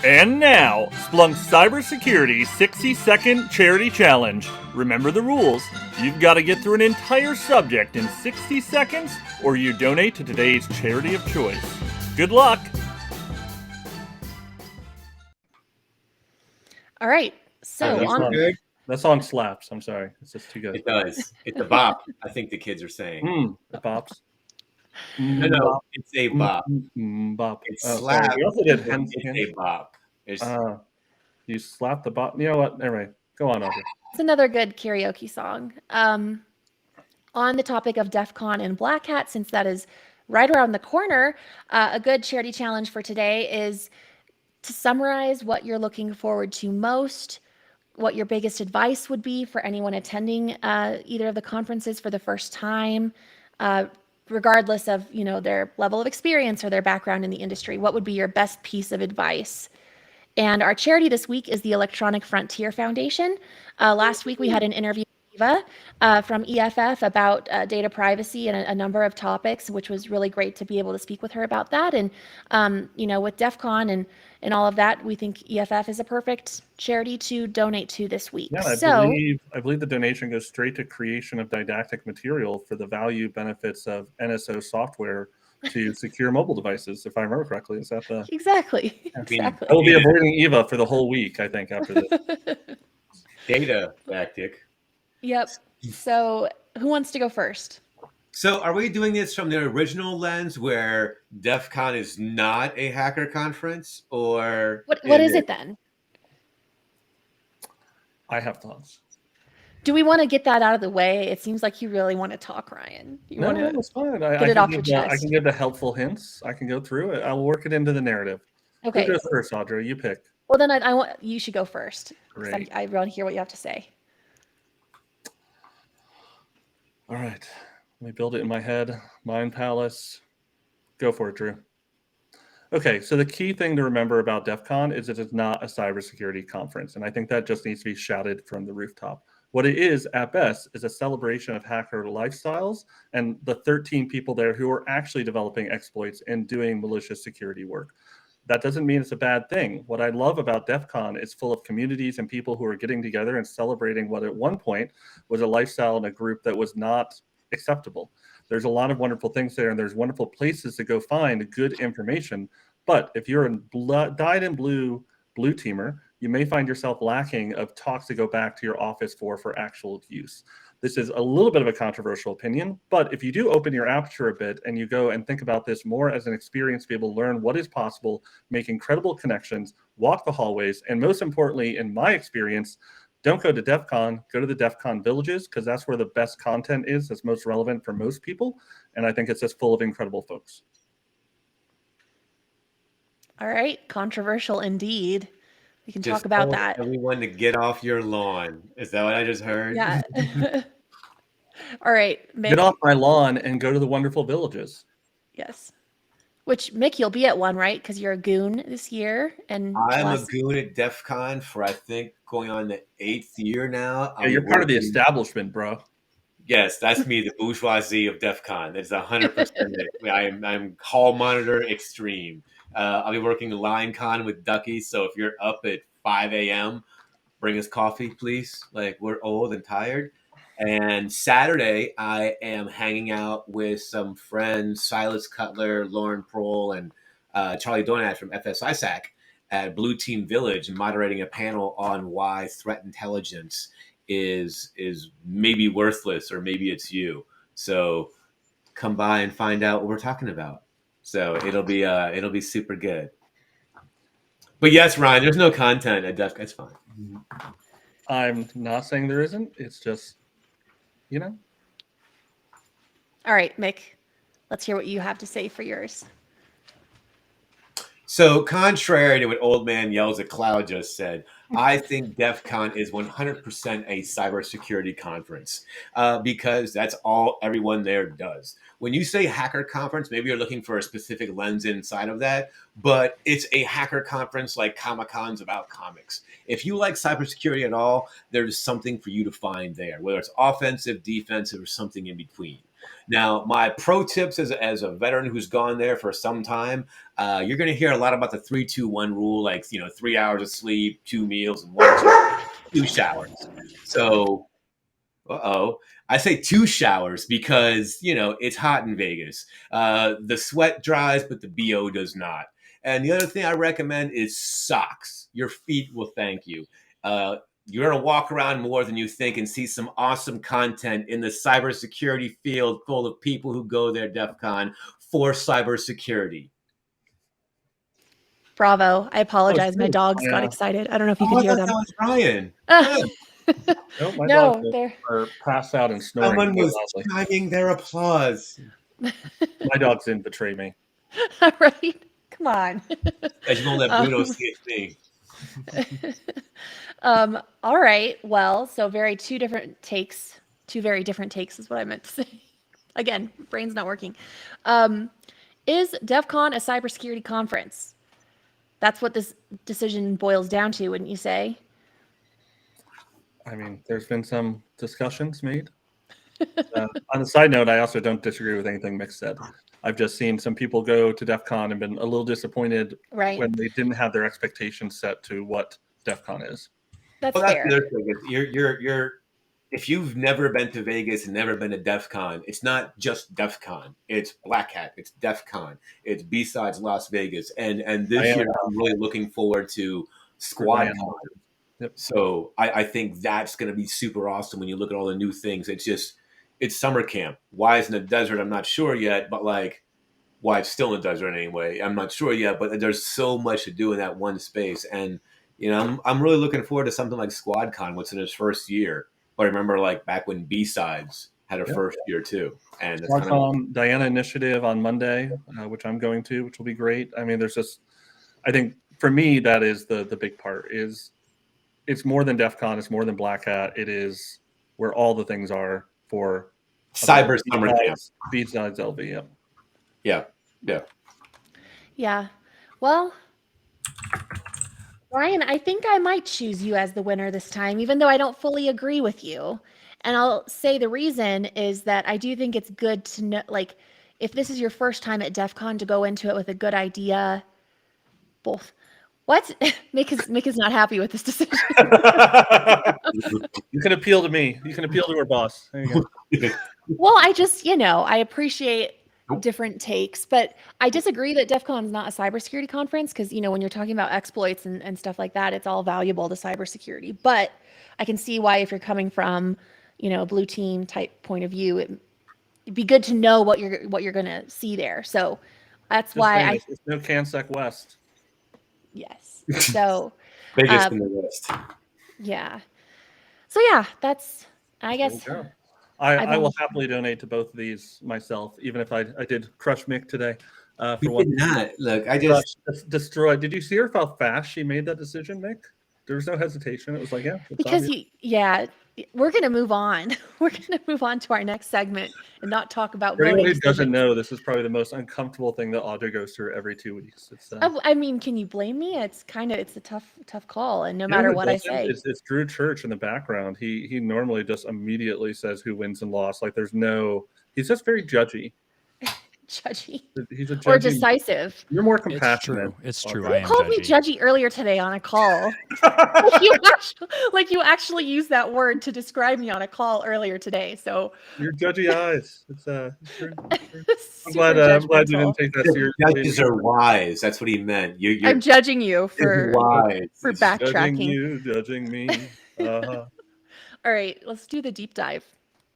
And now, Splunk's Cybersecurity 60-second charity challenge. Remember the rules. You've got to get through an entire subject in 60 seconds, or you donate to today's charity of choice. Good luck! All right. So that song slaps. I'm sorry. It's just too good. It does. It's a bop, I think the kids are saying. It bops. No, it's a bop. Bop. It's slap. We also did It's a bop. You slap the bop. You know what? Anyway, go on, Audrey. It's another good karaoke song. On the topic of Defcon and Black Hat, since that is right around the corner, a good charity challenge for today is to summarize what you're looking forward to most, what your biggest advice would be for anyone attending either of the conferences for the first time, regardless of their level of experience or their background in the industry. What would be your best piece of advice? And our charity this week is the Electronic Frontier Foundation. Last week we had an interview with Eva from EFF about data privacy and a number of topics, which was really great to be able to speak with her about that. And with DEF CON and all of that, we think EFF is a perfect charity to donate to this week. Yeah, I believe the donation goes straight to creation of didactic material for the value benefits of NSO software to secure mobile devices, if I remember correctly. Is that the exactly? I will be avoiding Eva for the whole week, I think, after this. Didactic. Yep. So who wants to go first? So are we doing this from the original lens where DEF CON is not a hacker conference, or what is it then? I have thoughts. Do we want to get that out of the way? It seems like you really want to talk, Ryan. It's fine. Get it off your chest. I can give the helpful hints. I can go through it. I'll work it into the narrative. Okay. Who goes first, Audrey? You pick. Well, then I want you should go first. Great. I want to hear what you have to say. All right. Let me build it in my head. Mind Palace. Go for it, Drew. Okay, so the key thing to remember about DEF CON is it is not a cybersecurity conference, and I think that just needs to be shouted from the rooftop. What it is, at best, is a celebration of hacker lifestyles and the 13 people there who are actually developing exploits and doing malicious security work. That doesn't mean it's a bad thing. What I love about DEF CON is full of communities and people who are getting together and celebrating what at one point was a lifestyle in a group that was not acceptable. There's a lot of wonderful things there, and there's wonderful places to go find good information. But if you're a dyed-in blue teamer, you may find yourself lacking of talks to go back to your office for actual use. This is a little bit of a controversial opinion, but if you do open your aperture a bit and you go and think about this more as an experience to be able to learn what is possible, make incredible connections, walk the hallways, and most importantly, in my experience, don't go to DEF CON, go to the DEF CON villages, because that's where the best content is that's most relevant for most people. And I think it's just full of incredible folks. All right. Controversial indeed. We can talk about that. Everyone to get off your lawn. Is that what I just heard? Yeah. All right. Mick. Get off my lawn and go to the wonderful villages. Yes. Which, Mick, you'll be at one, right? Because you're a goon this year. And I'm a goon at DEF CON for, I think, going on the 8th year now. Yeah, you're part of the establishment, bro. Yes, that's me, the bourgeoisie of DEF CON. That's 100% it. I'm hall monitor extreme. I'll be working Line Con with Ducky, so if you're up at 5 a.m., bring us coffee, please. Like, we're old and tired. And Saturday, I am hanging out with some friends, Silas Cutler, Lauren Prohl, and Charlie Donat from FSISAC at Blue Team Village, moderating a panel on why threat intelligence is maybe worthless, or maybe it's you. So come by and find out what we're talking about. So it'll be super good. But yes, Ryan, there's no content at DEF CON. It's fine. I'm not saying there isn't. It's just, All right, Mick, let's hear what you have to say for yours. So contrary to what Old Man Yells at Cloud just said, I think DEF CON is 100% a cybersecurity conference because that's all everyone there does. When you say hacker conference, maybe you're looking for a specific lens inside of that, but it's a hacker conference like Comic-Con's about comics. If you like cybersecurity at all, there's something for you to find there, whether it's offensive, defensive, or something in between. Now, my pro tips as a veteran who's gone there for some time, you're going to hear a lot about the 3-2-1 rule, like 3 hours of sleep, 2 meals, and 2 showers. So, I say 2 showers because it's hot in Vegas. The sweat dries, but the BO does not. And the other thing I recommend is socks. Your feet will thank you. You're going to walk around more than you think and see some awesome content in the cybersecurity field full of people who go there, DEFCON, for cybersecurity. Bravo. I apologize. My good. dogs got Yeah. excited. I don't know if you I could hear thought them. that was Ryan. Nope, my No, dogs they're are passed out and snoring. Someone very was loudly. chiming their applause. My dogs didn't betray me. right. Come on. As you won't let Bruno see a thing. All right. Well, so two very different takes is what I meant to say. Again, brain's not working. Is DEFCON a cybersecurity conference? That's what this decision boils down to, wouldn't you say? I mean, there's been some discussions made. On a side note, I also don't disagree with anything Mick said. I've just seen some people go to DEF CON and been a little disappointed Right. when they didn't have their expectations set to what DEF CON is. That's Well, that's fair. the other thing. You're if you've never been to Vegas and never been to DEF CON, it's not just DEF CON. It's Black Hat. It's DEF CON. It's B-Sides Las Vegas. And this Diana. year, I'm really looking forward to Squad Diana. Con. Yep. So I think that's going to be super awesome when you look at all the new things. It's summer camp. Why it's in the desert, I'm not sure yet. But why it's still in the desert anyway, I'm not sure yet. But there's so much to do in that one space. And, I'm really looking forward to something like Squad Con, what's in its first year. But I remember back when B-Sides had a first year too. And it's kind of Diana Initiative on Monday, which I'm going to, which will be great. I mean, I think for me, that is the big part is it's more than DEF CON, it's more than Black Hat. It is where all the things are for Cyber Summer Camp. B-Sides LV, Yeah. Yeah. Well, Ryan, I think I might choose you as the winner this time, even though I don't fully agree with you. And I'll say the reason is that I do think it's good to know, if this is your first time at DEF CON, to go into it with a good idea. Both. What? Mick is not happy with this decision. You can appeal to me. You can appeal to our boss. There you go. Well, I just, I appreciate different takes, but I disagree that DEF CON is not a cybersecurity conference because, when you're talking about exploits and stuff like that, it's all valuable to cybersecurity. But I can see why if you're coming from, a blue team type point of view, it'd be good to know what you're going to see there. So that's Just why saying, it's no CanSec West. Yes. So biggest in the West. Yeah. So yeah, that's, I guess. I will happily donate to both of these myself, even if I did crush Mick today. For You one, did not. Look, I just destroyed. Did you see her how fast she made that decision, Mick? There was no hesitation. It was like, because we're going to move on. We're going to move on to our next segment and not talk about For anyone voting who doesn't decisions. know, this is probably the most uncomfortable thing that Audrey goes through every 2 weeks. It's I mean, can you blame me? It's a tough call, and no matter what I say, it's Drew Church in the background. He normally just immediately says who wins and lost. He's just very judgy. Judgy. He's a judgy, or decisive. You're more compassionate. It's true. You called me judgy earlier today on a call. you actually used that word to describe me on a call earlier today. So your judgy eyes. It's true. I'm glad you didn't take that seriously. Judges are wise. That's what he meant. I'm judging you for backtracking. Judging you, judging me. All right, let's do the deep dive.